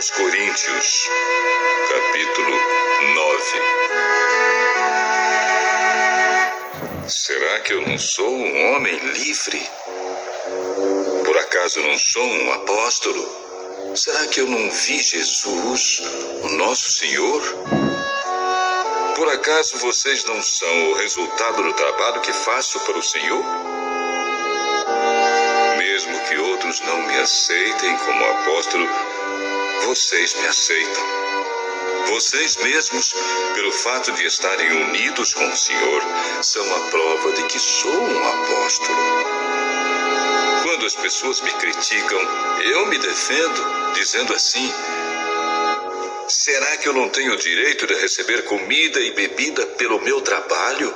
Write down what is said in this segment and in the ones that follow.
aos Coríntios, capítulo 9. Será que eu não sou um homem livre? Por acaso não sou um apóstolo? Será que eu não vi Jesus, o nosso Senhor? Por acaso vocês não são o resultado do trabalho que faço para o Senhor? Mesmo que outros não me aceitem como apóstolo, vocês me aceitam. Vocês mesmos, pelo fato de estarem unidos com o Senhor, são a prova de que sou um apóstolo. Quando as pessoas me criticam, eu me defendo, dizendo assim: será que eu não tenho o direito de receber comida e bebida pelo meu trabalho?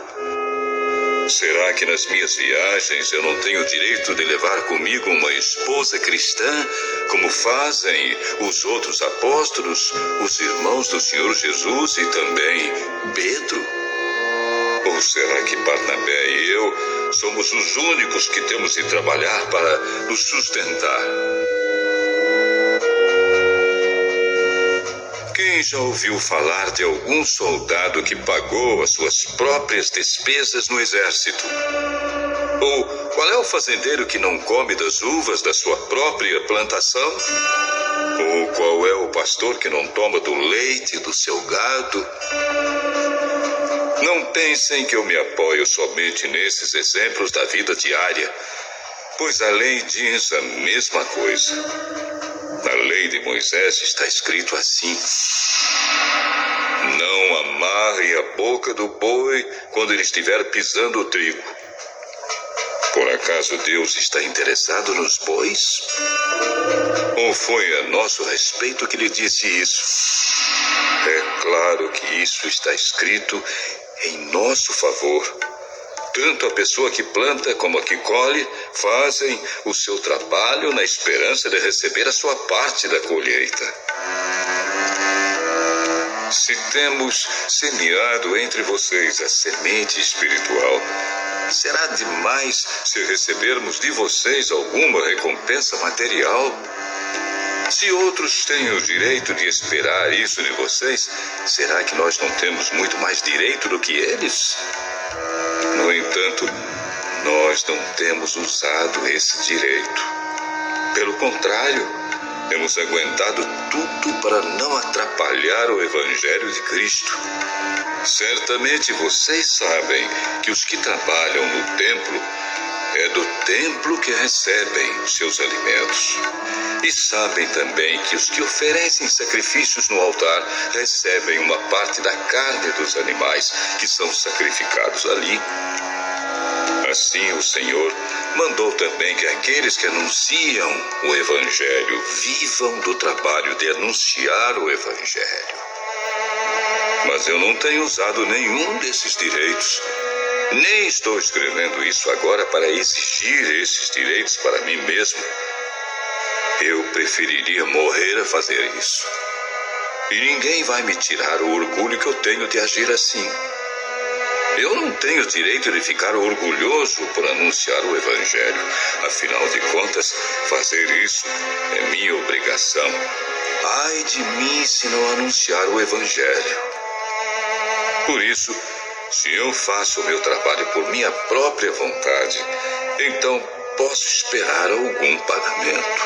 Será que nas minhas viagens eu não tenho o direito de levar comigo uma esposa cristã, como fazem os outros apóstolos, os irmãos do Senhor Jesus e também Pedro? Ou será que Barnabé e eu somos os únicos que temos de trabalhar para nos sustentar? Quem já ouviu falar de algum soldado que pagou as suas próprias despesas no exército? Ou qual é o fazendeiro que não come das uvas da sua própria plantação? Ou qual é o pastor que não toma do leite do seu gado? Não pensem que eu me apoio somente nesses exemplos da vida diária, pois a lei diz a mesma coisa. Na lei de Moisés está escrito assim: não amarrem a boca do boi quando ele estiver pisando o trigo. Por acaso Deus está interessado nos bois? Ou foi a nosso respeito que lhe disse isso? É claro que isso está escrito em nosso favor. Tanto a pessoa que planta como a que colhe fazem o seu trabalho na esperança de receber a sua parte da colheita. Se temos semeado entre vocês a semente espiritual, será demais se recebermos de vocês alguma recompensa material? Se outros têm o direito de esperar isso de vocês, será que nós não temos muito mais direito do que eles? No entanto, nós não temos usado esse direito. Pelo contrário, temos aguentado tudo para não atrapalhar o Evangelho de Cristo. Certamente vocês sabem que os que trabalham no templo, é do templo que recebem os seus alimentos. E sabem também que os que oferecem sacrifícios no altar recebem uma parte da carne dos animais que são sacrificados ali. Assim o Senhor mandou também que aqueles que anunciam o Evangelho vivam do trabalho de anunciar o Evangelho. Mas eu não tenho usado nenhum desses direitos. Nem estou escrevendo isso agora para exigir esses direitos para mim mesmo. Eu preferiria morrer a fazer isso. E ninguém vai me tirar o orgulho que eu tenho de agir assim. Eu não tenho direito de ficar orgulhoso por anunciar o Evangelho. Afinal de contas, fazer isso é minha obrigação. Ai de mim se não anunciar o Evangelho. Por isso, se eu faço o meu trabalho por minha própria vontade, então posso esperar algum pagamento.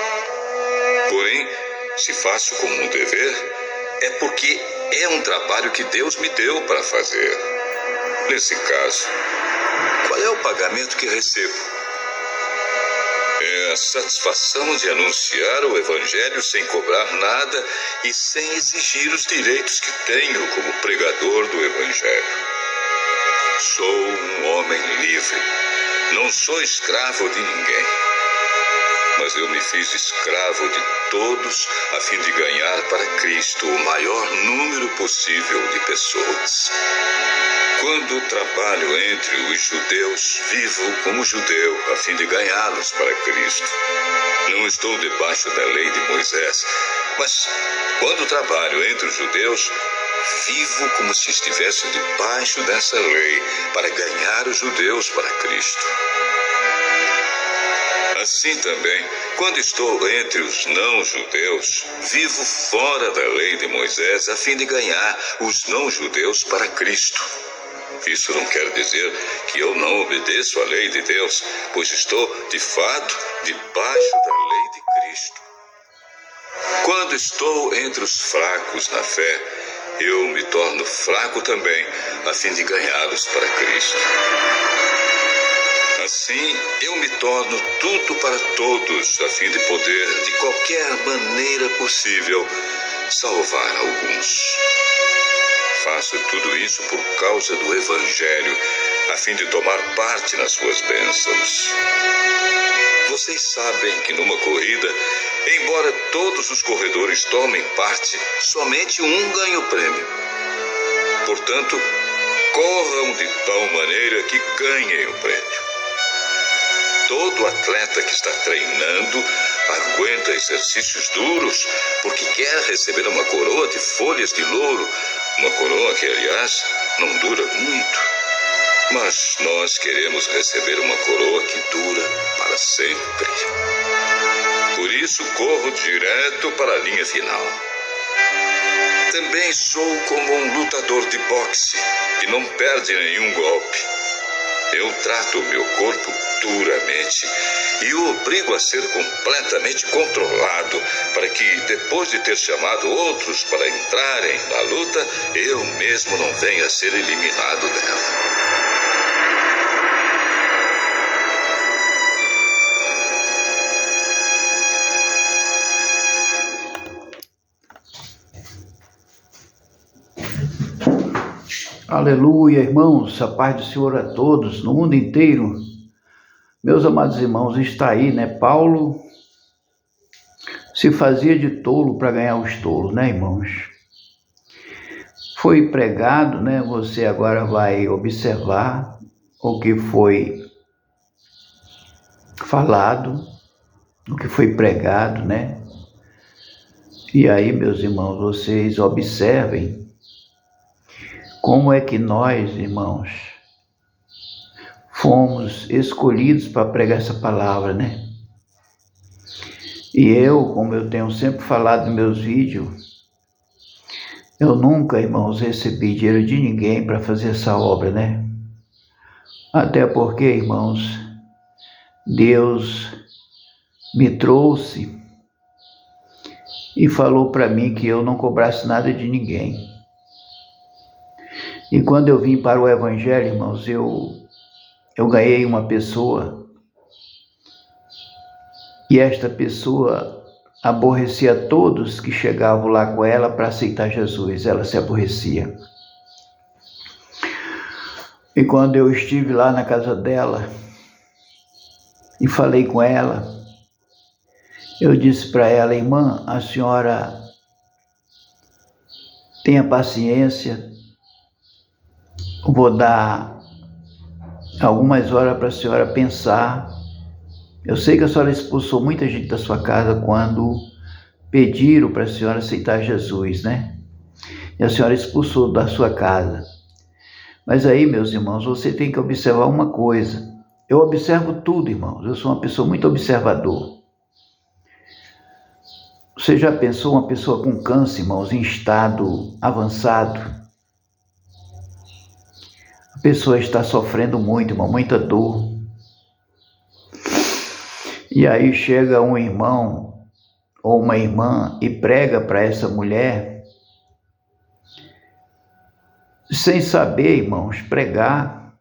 Porém, se faço como um dever, é porque é um trabalho que Deus me deu para fazer. Nesse caso, qual é o pagamento que recebo? É a satisfação de anunciar o Evangelho sem cobrar nada e sem exigir os direitos que tenho como pregador do Evangelho. Sou um homem livre, não sou escravo de ninguém. Mas eu me fiz escravo de todos a fim de ganhar para Cristo o maior número possível de pessoas. Quando trabalho entre os judeus, vivo como judeu a fim de ganhá-los para Cristo. Não estou debaixo da lei de Moisés, mas quando trabalho entre os judeus, vivo como se estivesse debaixo dessa lei para ganhar os judeus para Cristo. Assim também, quando estou entre os não-judeus, vivo fora da lei de Moisés a fim de ganhar os não-judeus para Cristo. Isso não quer dizer que eu não obedeço à lei de Deus, pois estou, de fato, debaixo da lei de Cristo. Quando estou entre os fracos na fé, eu me torno fraco também, a fim de ganhá-los para Cristo. Assim, eu me torno tudo para todos, a fim de poder, de qualquer maneira possível, salvar alguns. Faço tudo isso por causa do Evangelho, a fim de tomar parte nas suas bênçãos. Vocês sabem que numa corrida, embora todos os corredores tomem parte, somente um ganha o prêmio. Portanto, corram de tal maneira que ganhem o prêmio. Todo atleta que está treinando aguenta exercícios duros porque quer receber uma coroa de folhas de louro, uma coroa que, aliás, não dura muito. Mas nós queremos receber uma coroa que dura para sempre. Por isso, corro direto para a linha final. Também sou como um lutador de boxe que não perde nenhum golpe. Eu trato o meu corpo duramente e o obrigo a ser completamente controlado para que, depois de ter chamado outros para entrarem na luta, eu mesmo não venha a ser eliminado dela. Aleluia, irmãos, a paz do Senhor a todos, no mundo inteiro. Meus amados irmãos, está aí, né? Paulo se fazia de tolo para ganhar os tolos, né, irmãos? Foi pregado, né? Você agora vai observar o que foi falado, o que foi pregado, né? E aí, meus irmãos, vocês observem como é que nós, irmãos, fomos escolhidos para pregar essa palavra, né? E eu, como eu tenho sempre falado nos meus vídeos, eu nunca, irmãos, recebi dinheiro de ninguém para fazer essa obra, né? Até porque, irmãos, Deus me trouxe e falou para mim que eu não cobrasse nada de ninguém. E quando eu vim para o Evangelho, irmãos, eu ganhei uma pessoa e esta pessoa aborrecia todos que chegavam lá com ela para aceitar Jesus. Ela se aborrecia. E quando eu estive lá na casa dela e falei com ela, eu disse para ela: irmã, a senhora tenha paciência, vou dar algumas horas para a senhora pensar. Eu sei que a senhora expulsou muita gente da sua casa quando pediram para a senhora aceitar Jesus, né? E a senhora expulsou da sua casa. Mas aí, meus irmãos, você tem que observar uma coisa. Eu observo tudo, irmãos. Eu sou uma pessoa muito observador. Você já pensou uma pessoa com câncer, irmãos, em estado avançado? A pessoa está sofrendo muito, irmão, muita dor. E aí chega um irmão ou uma irmã e prega para essa mulher, sem saber, irmãos, pregar.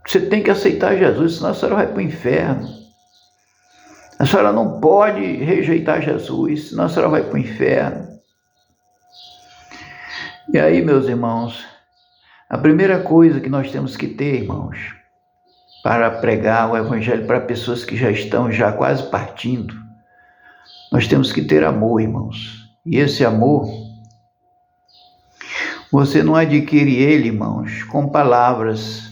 Você tem que aceitar Jesus, senão a senhora vai para o inferno. A senhora não pode rejeitar Jesus, senão a senhora vai para o inferno. E aí, meus irmãos, a primeira coisa que nós temos que ter, irmãos, para pregar o Evangelho para pessoas que já estão quase partindo, nós temos que ter amor, irmãos. E esse amor, você não adquire ele, irmãos, com palavras.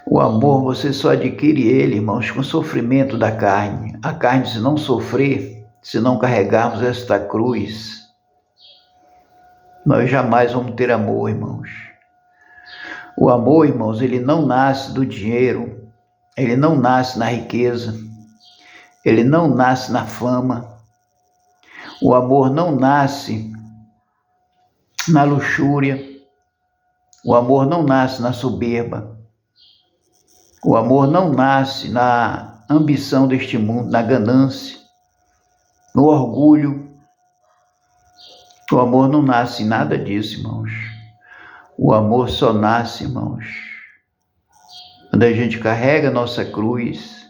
O amor, você só adquire ele, irmãos, com o sofrimento da carne. A carne, se não sofrer, se não carregarmos esta cruz, nós jamais vamos ter amor, irmãos. O amor, irmãos, ele não nasce do dinheiro. ele não nasce na riqueza, ele não nasce na fama, o amor não nasce na luxúria, o amor não nasce na soberba, o amor não nasce na ambição deste mundo, na ganância, no orgulho. O amor não nasce em nada disso, irmãos. O amor só nasce, irmãos, quando a gente carrega a nossa cruz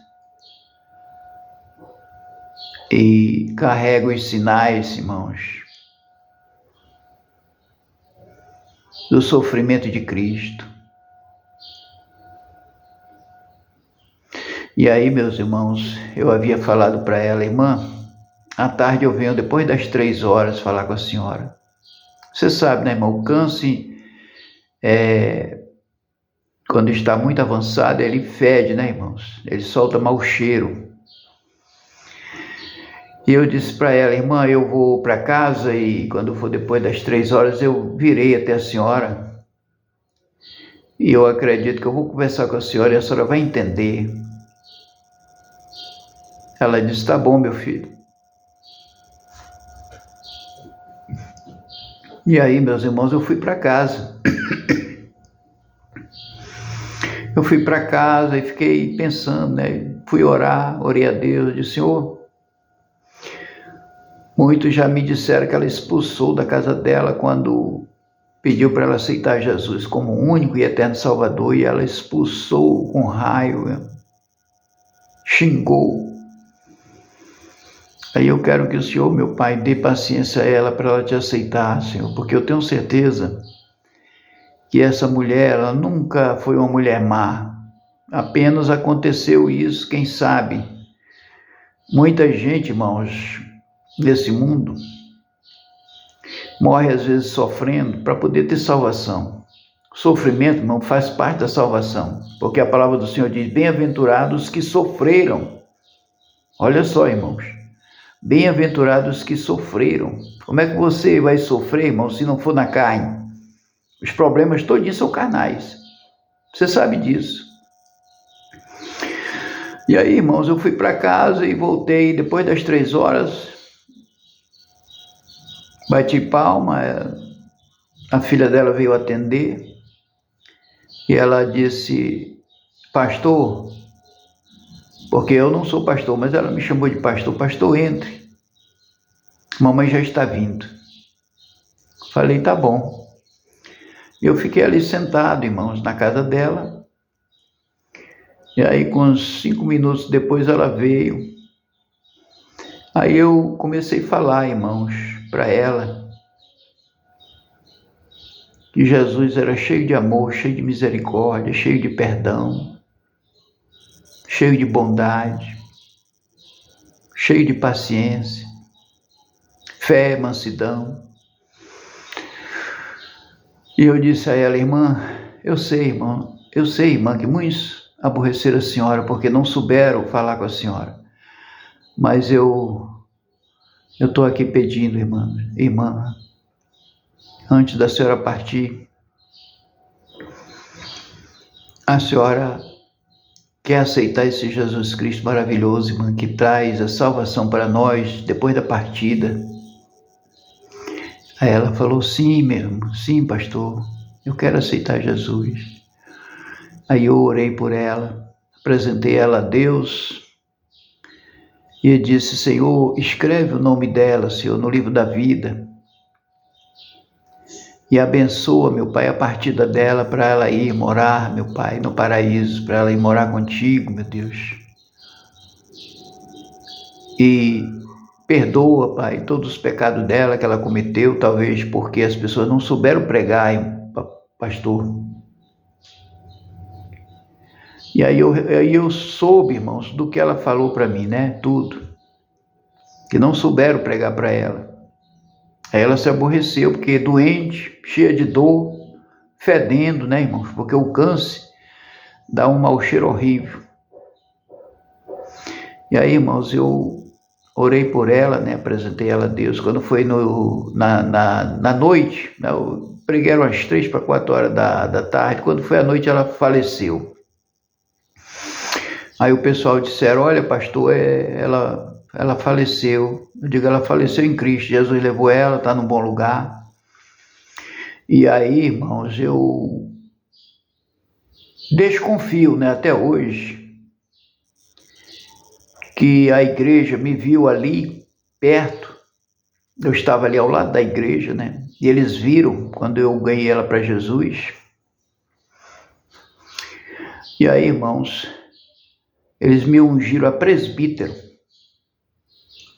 e carrega os sinais, irmãos, do sofrimento de Cristo. E aí, meus irmãos, eu havia falado para ela, irmã, à tarde eu venho depois das 3 horas falar com a senhora. Você sabe, né, irmão, o câncer, quando está muito avançado, ele fede, né, irmãos? Ele solta mau cheiro. E eu disse para ela, irmã, eu vou para casa e quando for depois das 3 horas eu virei até a senhora. E eu acredito que eu vou conversar com a senhora e a senhora vai entender. Ela disse, tá bom, meu filho. E aí, meus irmãos, eu fui para casa. Eu fui para casa e fiquei pensando, né? Fui orar, orei a Deus, disse, Senhor, muitos já me disseram que ela expulsou da casa dela quando pediu para ela aceitar Jesus como único e eterno Salvador, e ela expulsou com raio, xingou. Aí eu quero que o Senhor, meu Pai, dê paciência a ela para ela te aceitar, Senhor, porque eu tenho certeza que essa mulher, ela nunca foi uma mulher má, apenas aconteceu isso, quem sabe. Muita gente, irmãos, nesse mundo, morre às vezes sofrendo para poder ter salvação. O sofrimento, irmão, faz parte da salvação, porque a palavra do Senhor diz, bem-aventurados que sofreram. Olha só, irmãos, bem-aventurados que sofreram. Como é que você vai sofrer, irmão, se não for na carne? Os problemas todos são carnais. Você sabe disso. E aí, irmãos, eu fui para casa e voltei depois das 3 horas. Bati palma, a filha dela veio atender. E ela disse, pastor, porque eu não sou pastor, mas ela me chamou de pastor, pastor, entre. Mamãe já está vindo. Falei, tá bom. Eu fiquei ali sentado, irmãos, na casa dela. E aí, com uns 5 minutos depois, ela veio. Aí eu comecei a falar, irmãos, para ela, que Jesus era cheio de amor, cheio de misericórdia, cheio de perdão, cheio de bondade, cheio de paciência, fé, mansidão. E eu disse a ela, irmã, eu sei, irmã, que muitos aborreceram a senhora porque não souberam falar com a senhora. Mas eu estou aqui pedindo, irmã, antes da senhora partir, a senhora quer aceitar esse Jesus Cristo maravilhoso, irmã, que traz a salvação para nós depois da partida? Aí ela falou, sim, sim, pastor, eu quero aceitar Jesus. Aí eu orei por ela, apresentei ela a Deus e disse, Senhor, escreve o nome dela, Senhor, no livro da vida e abençoa, meu Pai, a partida dela para ela ir morar, meu Pai, no paraíso, para ela ir morar contigo, meu Deus. E perdoa, Pai, todos os pecados dela que ela cometeu, talvez porque as pessoas não souberam pregar, pastor. E aí eu soube, irmãos, do que ela falou para mim, né? Tudo. Que não souberam pregar para ela. Aí ela se aborreceu, porque doente, cheia de dor, fedendo, né, irmãos? Porque o câncer dá um mau cheiro horrível. E aí, irmãos, eu orei por ela, né? Apresentei ela a Deus. Quando foi na noite, né? Eu preguei umas 3 para 4 horas da tarde. Quando foi à noite, ela faleceu. Aí o pessoal disseram, olha pastor, ela faleceu. Eu digo, ela faleceu em Cristo, Jesus levou ela, está num bom lugar. E aí, irmãos, eu desconfio, né, até hoje, que a igreja me viu ali perto. Eu estava ali ao lado da igreja, né? E eles viram quando eu ganhei ela para Jesus. E aí, irmãos, eles me ungiram a presbítero.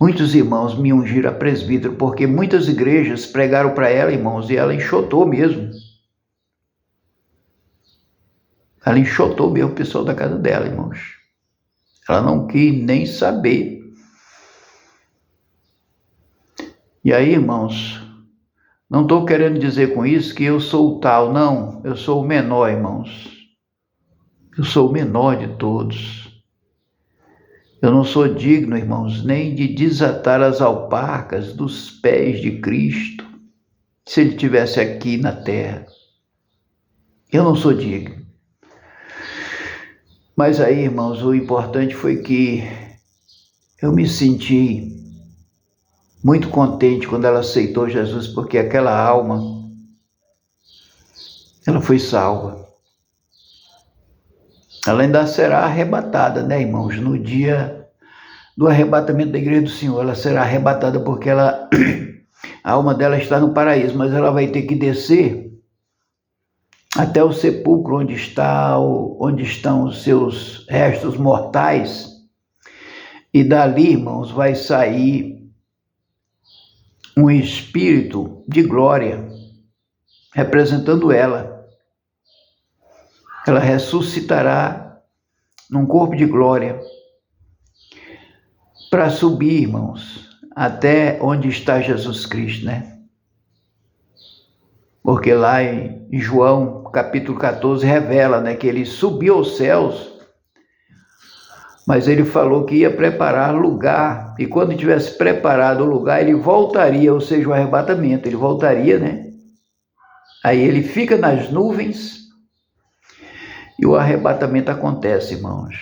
Muitos irmãos me ungiram a presbítero, porque muitas igrejas pregaram para ela, irmãos, e ela enxotou mesmo. Ela enxotou mesmo o pessoal da casa dela, irmãos. Ela não quis nem saber. E aí, irmãos, não estou querendo dizer com isso que eu sou o tal, não. Eu sou o menor, irmãos. Eu sou o menor de todos. Eu não sou digno, irmãos, nem de desatar as alparcas dos pés de Cristo, se Ele estivesse aqui na terra. Eu não sou digno. Mas aí, irmãos, o importante foi que eu me senti muito contente quando ela aceitou Jesus, porque aquela alma, ela foi salva. Ela ainda será arrebatada, né, irmãos? No dia do arrebatamento da igreja do Senhor, ela será arrebatada porque a alma dela está no paraíso, mas ela vai ter que descer até o sepulcro onde estão os seus restos mortais, e dali, irmãos, vai sair um espírito de glória, representando ela. Ela ressuscitará num corpo de glória para subir, irmãos, até onde está Jesus Cristo, né? Porque lá em João, capítulo 14, revela, né, que ele subiu aos céus, mas ele falou que ia preparar lugar, e quando tivesse preparado o lugar, ele voltaria, ou seja, o arrebatamento, ele voltaria, né? Aí ele fica nas nuvens, e o arrebatamento acontece, irmãos.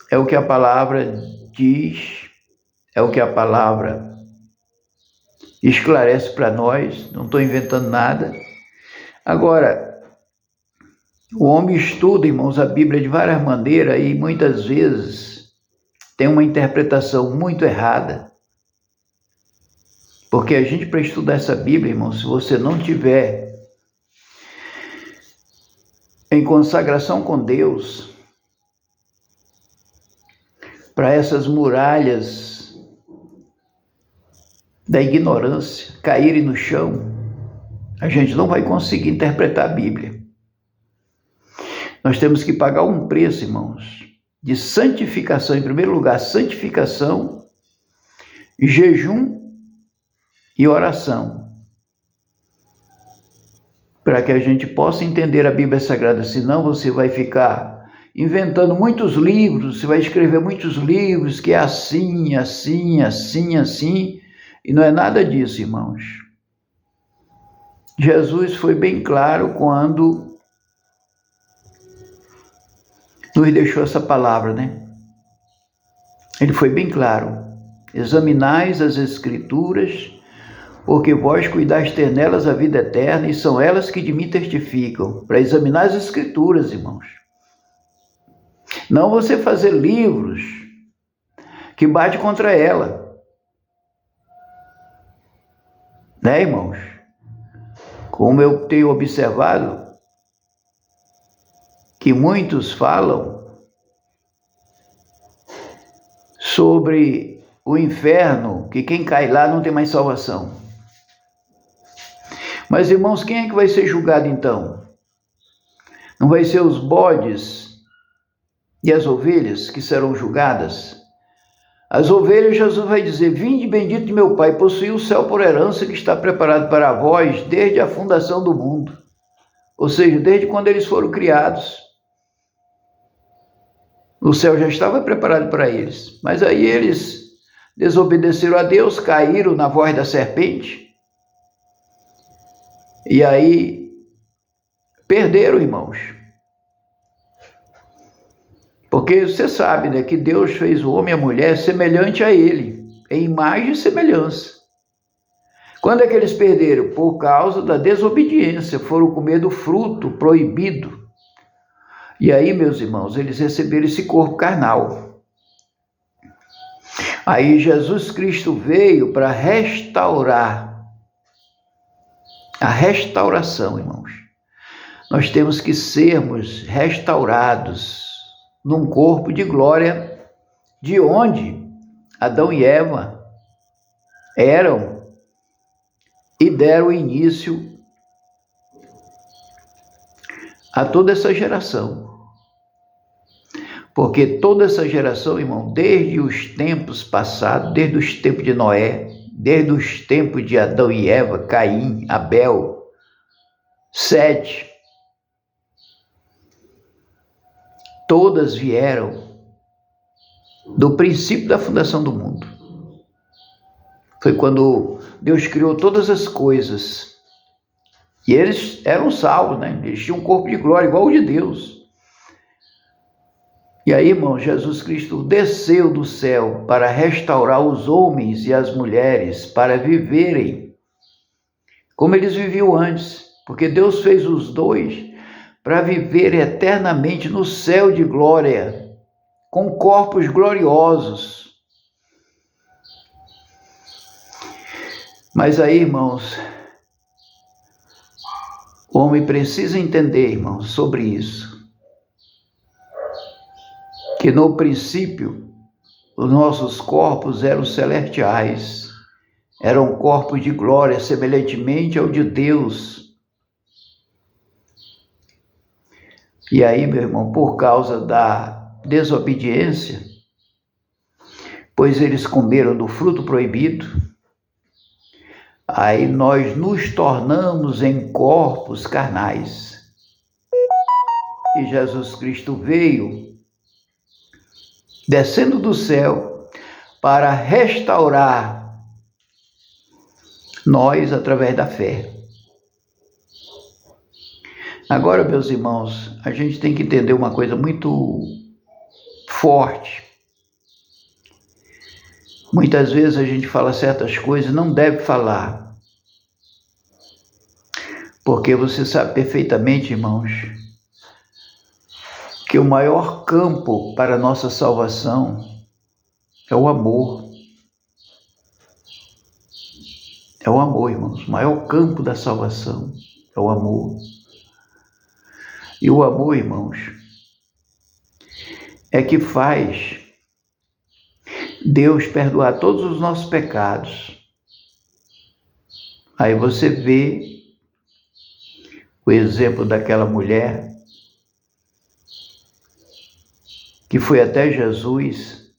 É o que a palavra diz, é o que a palavra esclarece para nós, não estou inventando nada. Agora, o homem estuda, irmãos, a Bíblia de várias maneiras e muitas vezes tem uma interpretação muito errada. Porque a gente, para estudar essa Bíblia, irmãos, se você não tiver em consagração com Deus, para essas muralhas da ignorância caírem no chão, a gente não vai conseguir interpretar a Bíblia. Nós temos que pagar um preço, irmãos, de santificação, em primeiro lugar, santificação, jejum e oração, para que a gente possa entender a Bíblia Sagrada. Senão você vai ficar inventando muitos livros, você vai escrever muitos livros que é assim, assim, assim, assim, e não é nada disso, irmãos. Jesus foi bem claro quando nos deixou essa palavra, né? Ele foi bem claro: examinais as Escrituras, porque vós cuidais ter nelas a vida eterna, e são elas que de mim testificam. Para examinar as Escrituras, irmãos. Não você fazer livros que bate contra ela. Né, irmãos? Como eu tenho observado, que muitos falam sobre o inferno, que quem cai lá não tem mais salvação. Mas, irmãos, quem é que vai ser julgado então? Não vai ser os bodes e as ovelhas que serão julgadas? As ovelhas, Jesus vai dizer: vinde bendito de meu Pai, possuí o céu por herança que está preparado para vós desde a fundação do mundo. Ou seja, desde quando eles foram criados. O céu já estava preparado para eles. Mas aí eles desobedeceram a Deus, caíram na voz da serpente. E aí perderam, irmãos. Porque você sabe, né, que Deus fez o homem e a mulher semelhante a ele, em imagem e semelhança. Quando é que eles perderam? Por causa da desobediência, foram comer do fruto proibido. E aí, meus irmãos, eles receberam esse corpo carnal. Aí Jesus Cristo veio para restaurar. A restauração, irmãos. Nós temos que sermos restaurados num corpo de glória, de onde Adão e Eva eram e deram início a toda essa geração. Porque toda essa geração, irmão, desde os tempos passados, desde os tempos de Noé, desde os tempos de Adão e Eva, Caim, Abel, Sete, todas vieram do princípio da fundação do mundo. Foi quando Deus criou todas as coisas. E eles eram salvos, né? Eles tinham um corpo de glória igual o de Deus. E aí, irmão, Jesus Cristo desceu do céu para restaurar os homens e as mulheres para viverem como eles viviam antes. Porque Deus fez os dois para viver eternamente no céu de glória, com corpos gloriosos. Mas aí, irmãos, o homem precisa entender, irmãos, sobre isso. Que no princípio, os nossos corpos eram celestiais, eram corpos de glória, semelhantemente ao de Deus. E aí, meu irmão, por causa da desobediência, pois eles comeram do fruto proibido, aí nós nos tornamos em corpos carnais. E Jesus Cristo veio, descendo do céu, para restaurar nós através da fé. Agora, meus irmãos, a gente tem que entender uma coisa muito forte. Muitas vezes a gente fala certas coisas e não deve falar. Porque você sabe perfeitamente, irmãos, que o maior campo para a nossa salvação é o amor. É o amor, irmãos. O maior campo da salvação é o amor. E o amor, irmãos, é que faz Deus perdoar todos os nossos pecados. Aí você vê o exemplo daquela mulher que foi até Jesus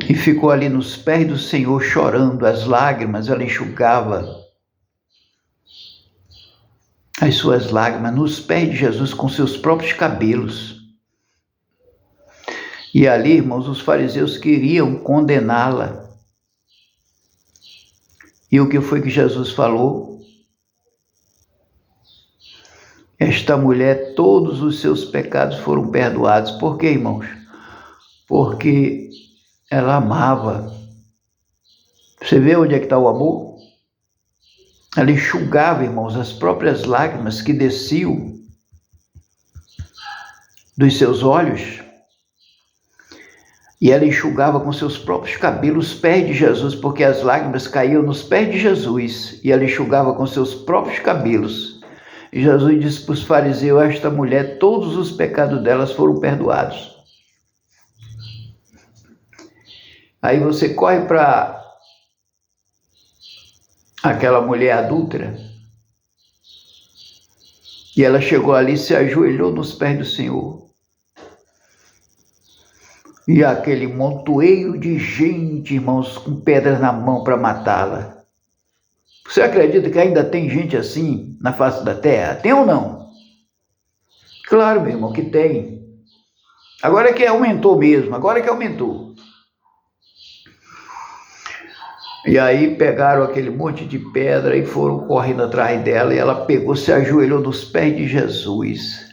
e ficou ali nos pés do Senhor chorando, as lágrimas ela enxugava as suas lágrimas nos pés de Jesus com seus próprios cabelos. E ali, irmãos, os fariseus queriam condená-la. E o que foi que Jesus falou? Esta mulher, todos os seus pecados foram perdoados. Por quê, irmãos? Porque ela amava. Você vê onde é que está o amor? Ela enxugava, irmãos, as próprias lágrimas que desciam dos seus olhos. E ela enxugava com seus próprios cabelos os pés de Jesus, porque as lágrimas caíam nos pés de Jesus. E ela enxugava com seus próprios cabelos. E Jesus disse para os fariseus, esta mulher, todos os pecados delas foram perdoados. Aí você corre para aquela mulher adúltera, e ela chegou ali e se ajoelhou nos pés do Senhor. E aquele montoeiro de gente, irmãos, com pedras na mão para matá-la. Você acredita que ainda tem gente assim na face da terra? Tem ou não? Claro, meu irmão, que tem. Agora é que aumentou mesmo, agora é que aumentou. E aí pegaram aquele monte de pedra e foram correndo atrás dela, e ela pegou, se ajoelhou nos pés de Jesus.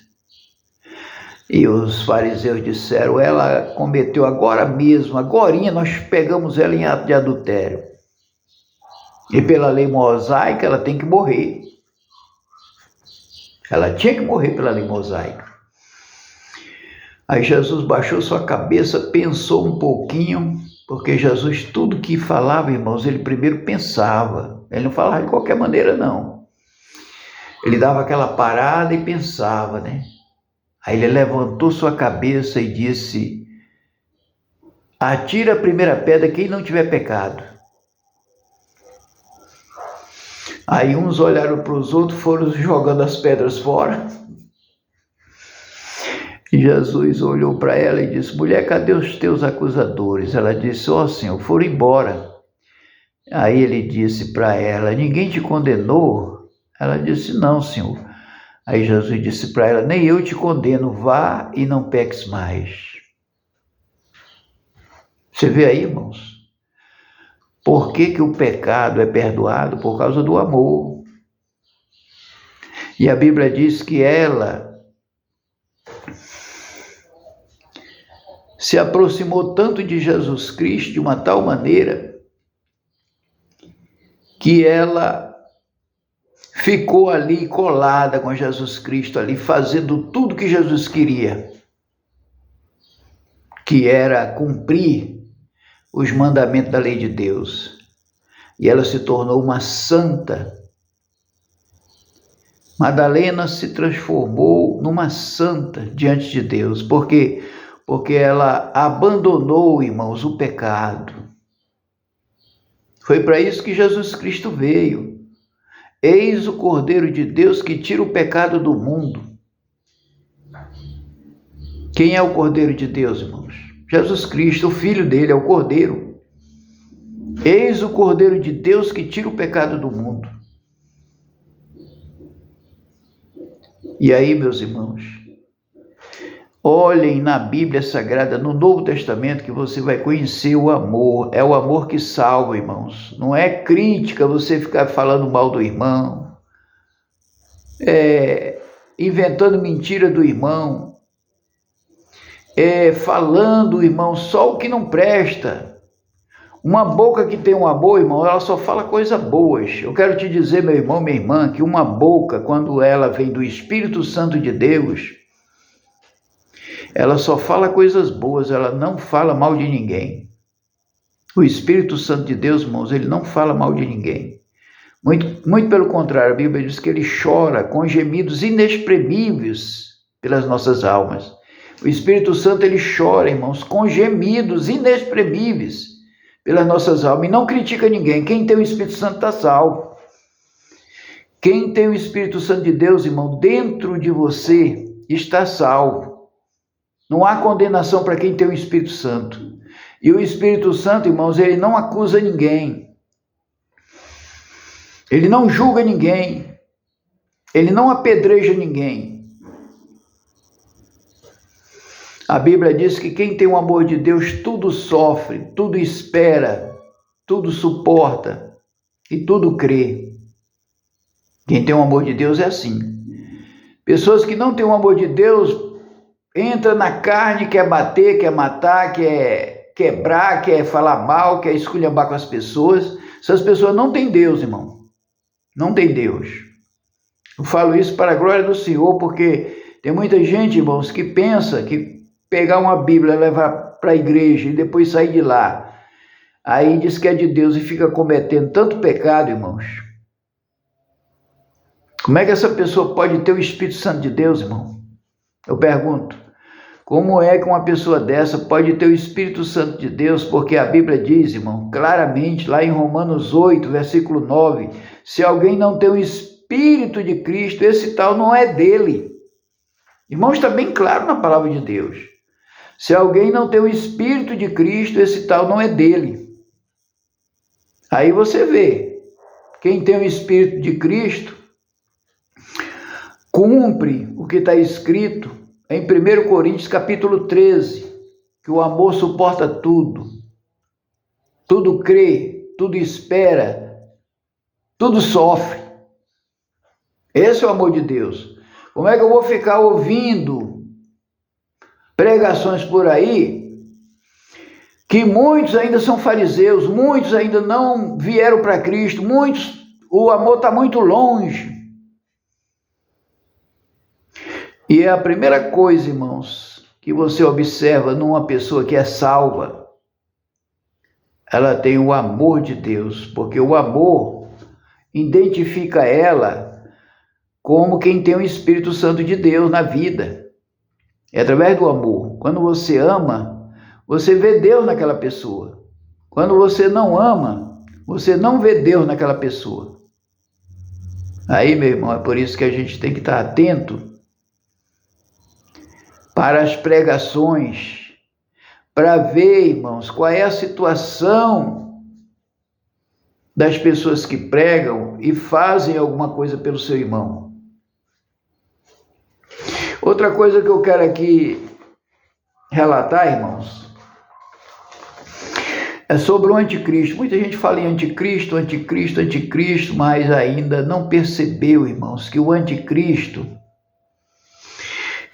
E os fariseus disseram, ela cometeu agora mesmo, agorinha nós pegamos ela em ato de adultério. E pela lei mosaica ela tem que morrer. Ela tinha que morrer pela lei mosaica. Aí Jesus baixou sua cabeça, pensou um pouquinho, porque Jesus, tudo que falava, irmãos, ele primeiro pensava. Ele não falava de qualquer maneira, não. Ele dava aquela parada e pensava, né? Aí ele levantou sua cabeça e disse, atira a primeira pedra quem não tiver pecado. Aí uns olharam para os outros, foram jogando as pedras fora. E Jesus olhou para ela e disse, mulher, cadê os teus acusadores? Ela disse, ó Senhor, foram embora. Aí ele disse para ela, ninguém te condenou? Ela disse, não, Senhor. Aí Jesus disse para ela, nem eu te condeno, vá e não peques mais. Você vê aí, irmãos? Por que o pecado é perdoado? Por causa do amor. E a Bíblia diz que ela se aproximou tanto de Jesus Cristo de uma tal maneira que ela ficou ali colada com Jesus Cristo, ali fazendo tudo que Jesus queria, que era cumprir os mandamentos da lei de Deus. E ela se tornou uma santa. Madalena se transformou numa santa diante de Deus, porque ela abandonou, irmãos, o pecado. Foi para isso que Jesus Cristo veio. Eis o Cordeiro de Deus que tira o pecado do mundo. Quem é o Cordeiro de Deus, irmãos? Jesus Cristo, o Filho dele, é o Cordeiro. Eis o Cordeiro de Deus que tira o pecado do mundo. E aí, meus irmãos, olhem na Bíblia Sagrada, no Novo Testamento, que você vai conhecer o amor. É o amor que salva, irmãos. Não é crítica você ficar falando mal do irmão, inventando mentira do irmão, falando, irmão, só o que não presta. Uma boca que tem um amor, irmão, ela só fala coisas boas. Eu quero te dizer, meu irmão, minha irmã, que uma boca, quando ela vem do Espírito Santo de Deus, ela só fala coisas boas, ela não fala mal de ninguém. O Espírito Santo de Deus, irmãos, ele não fala mal de ninguém. Muito pelo contrário, a Bíblia diz que ele chora com gemidos inexprimíveis pelas nossas almas. O Espírito Santo, ele chora, irmãos, com gemidos inexprimíveis pelas nossas almas, e não critica ninguém. Quem tem o Espírito Santo está salvo. Quem tem o Espírito Santo de Deus, irmão, dentro de você está salvo. Não há condenação para quem tem o Espírito Santo. E o Espírito Santo, irmãos, ele não acusa ninguém. Ele não julga ninguém. Ele não apedreja ninguém. A Bíblia diz que quem tem o amor de Deus tudo sofre, tudo espera, tudo suporta e tudo crê. Quem tem o amor de Deus é assim. Pessoas que não têm o amor de Deus entram na carne, quer bater, quer matar, quer quebrar, quer falar mal, quer esculhambar com as pessoas. Essas pessoas não têm Deus, irmão. Não tem Deus. Eu falo isso para a glória do Senhor, porque tem muita gente, irmãos, que pensa que pegar uma Bíblia, levar para a igreja e depois sair de lá, aí diz que é de Deus e fica cometendo tanto pecado, irmãos. Como é que essa pessoa pode ter o Espírito Santo de Deus, irmão? Eu pergunto, como é que uma pessoa dessa pode ter o Espírito Santo de Deus? Porque a Bíblia diz, irmão, claramente, lá em Romanos 8, versículo 9, se alguém não tem o Espírito de Cristo, esse tal não é dele. Irmão, está bem claro na palavra de Deus. Se alguém não tem o Espírito de Cristo, esse tal não é dele. Aí você vê, quem tem o Espírito de Cristo, cumpre o que está escrito em 1 Coríntios capítulo 13, que o amor suporta tudo, tudo crê, tudo espera, tudo sofre. Esse é o amor de Deus. Como é que eu vou ficar ouvindo pregações por aí que muitos ainda são fariseus, muitos ainda não vieram para Cristo, muitos, o amor está muito longe. E é a primeira coisa, irmãos, que você observa numa pessoa que é salva, ela tem o amor de Deus, porque o amor identifica ela como quem tem o Espírito Santo de Deus na vida. É através do amor. Quando você ama, você vê Deus naquela pessoa. Quando você não ama, você não vê Deus naquela pessoa. Aí, meu irmão, é por isso que a gente tem que estar atento para as pregações, para ver, irmãos, qual é a situação das pessoas que pregam e fazem alguma coisa pelo seu irmão. Outra coisa que eu quero aqui relatar, irmãos, é sobre o anticristo. Muita gente fala em anticristo, anticristo, anticristo, mas ainda não percebeu, irmãos, que o anticristo,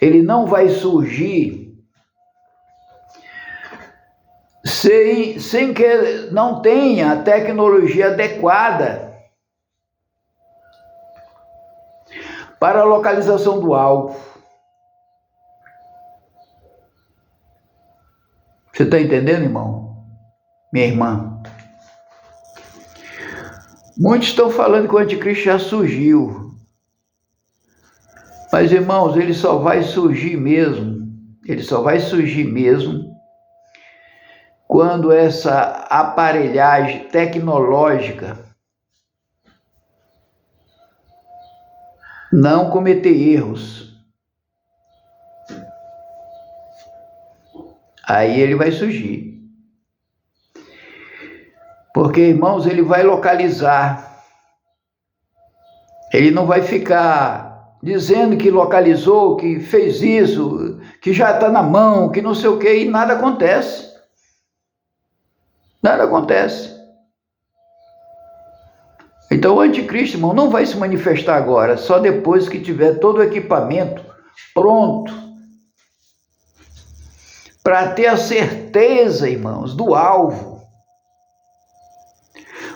ele não vai surgir sem que não tenha a tecnologia adequada para a localização do alvo. Você está entendendo, irmão? Minha irmã? Muitos estão falando que o anticristo já surgiu. Mas, irmãos, ele só vai surgir mesmo. Ele só vai surgir mesmo quando essa aparelhagem tecnológica não cometer erros. Aí ele vai surgir. Porque, irmãos, ele vai localizar. Ele não vai ficar dizendo que localizou, que fez isso, que já está na mão, que não sei o quê, e nada acontece. Nada acontece. Então o anticristo, irmão, não vai se manifestar agora, só depois que tiver todo o equipamento pronto para ter a certeza, irmãos, do alvo.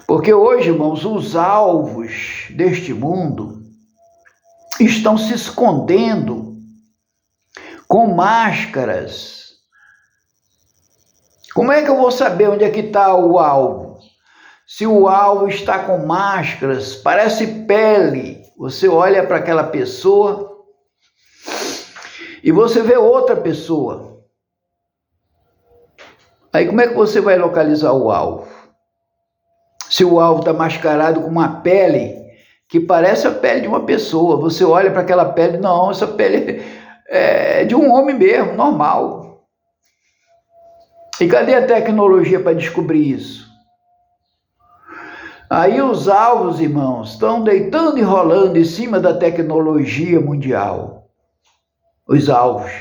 Porque hoje, irmãos, os alvos deste mundo estão se escondendo com máscaras. Como é que eu vou saber onde é que está o alvo? Se o alvo está com máscaras, parece pele. Você olha para aquela pessoa e você vê outra pessoa. Aí como é que você vai localizar o alvo? Se o alvo está mascarado com uma pele que parece a pele de uma pessoa, você olha para aquela pele, não, essa pele é de um homem mesmo, normal. E cadê a tecnologia para descobrir isso? Aí os alvos, irmãos, estão deitando e rolando em cima da tecnologia mundial. Os alvos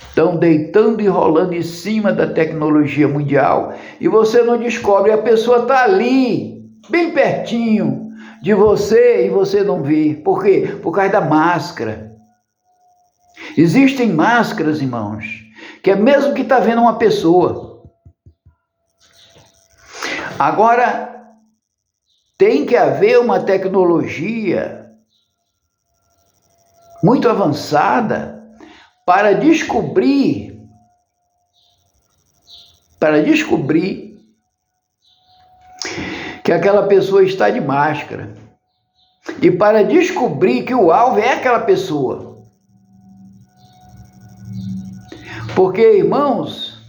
estão deitando e rolando em cima da tecnologia mundial e você não descobre, a pessoa está ali, bem pertinho de você e você não vê. Por quê? Por causa da máscara. Existem máscaras, irmãos, que é mesmo que está vendo uma pessoa. Agora, tem que haver uma tecnologia muito avançada para descobrir que aquela pessoa está de máscara e para descobrir que o alvo é aquela pessoa. Porque, irmãos,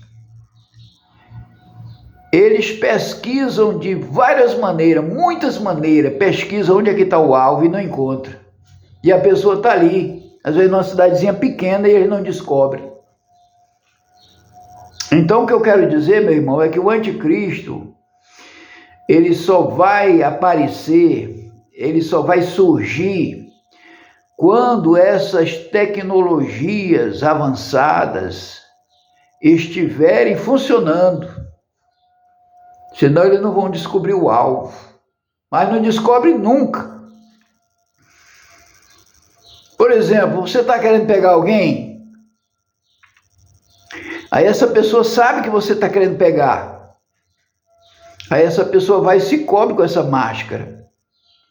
eles pesquisam de várias maneiras, muitas maneiras, pesquisam onde é que está o alvo e não encontra. E a pessoa está ali, às vezes numa cidadezinha pequena, e eles não descobrem. Então o que eu quero dizer, meu irmão, é que o anticristo, ele só vai aparecer, ele só vai surgir quando essas tecnologias avançadas estiverem funcionando. Senão eles não vão descobrir o alvo. Mas não descobre nunca. Por exemplo, você está querendo pegar alguém, aí essa pessoa sabe que você está querendo pegar. Aí essa pessoa vai e se cobre com essa máscara.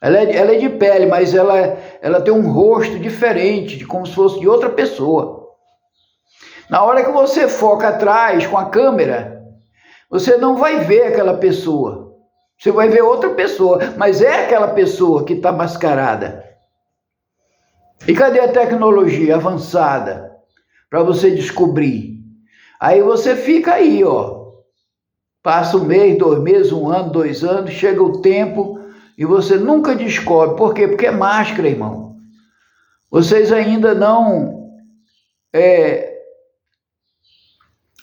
Ela é de pele, mas ela tem um rosto diferente, como se fosse de outra pessoa. Na hora que você foca atrás com a câmera, você não vai ver aquela pessoa. Você vai ver outra pessoa, mas é aquela pessoa que está mascarada. E cadê a tecnologia avançada para você descobrir? Aí você fica aí, ó. Passa 1 mês, 2 meses, 1 ano, 2 anos, chega o tempo e você nunca descobre. Por quê? Porque é máscara, irmão. Vocês ainda não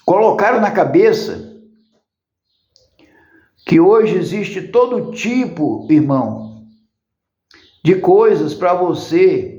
colocaram na cabeça que hoje existe todo tipo, irmão, de coisas para você